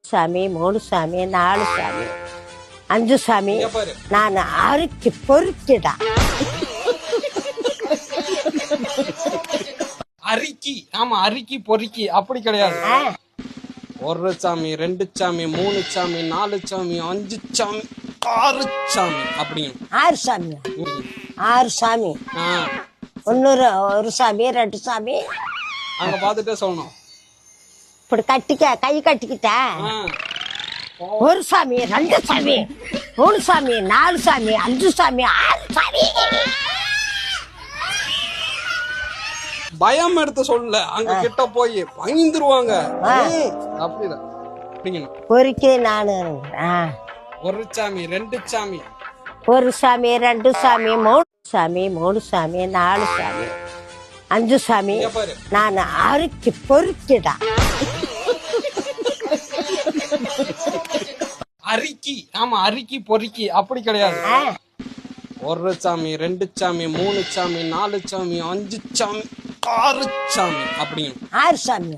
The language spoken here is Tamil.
சாமி, 3 சாமி, 4 சாமி, 5 சாமி. நான் அறுக்கி பொறுக்கிடா. அரிக்கி, ஆமா அரிக்கி பொறுக்கி அப்படி கிடையாது. 1 சாமி, 2 சாமி, 3 சாமி, 4 சாமி, 5 சாமி, 6 சாமி அப்படிங்க. 6 சாமி, 6 சாமி. ஒரு சாமி, 2 சாமி. அங்க பாத்துட்டே சொல்லணும். இப்படி கட்டிக்க, கை கட்டிக்கிட்ட. 1 சாமி, 2 சாமி, 3 சாமி, 4 சாமி, 5 சாமி, 6 சாமி. பயம் எடுத்து சொல்லல, அங்க கிட்ட போய் பயந்துருவாங்க. அப்படிதான் அப்படிங்கணும். பொறுக்கி நானு 1 சாமி, 2 சாமி, 1 சாமி, 2 சாமி, 3 சாமி, 3 சாமி, 4 சாமி, 5 சாமி. நான் அறுக்கி பொறுக்கிடா. அரிக்கி, ஆமா அரிக்கி பொறுக்கி அப்படி கிடையாது. 1 சாமி, 2 சாமி, 3 சாமி, 4 சாமி, 5 சாமி, 6 சாமி அப்படிங்க. 6 சாமி.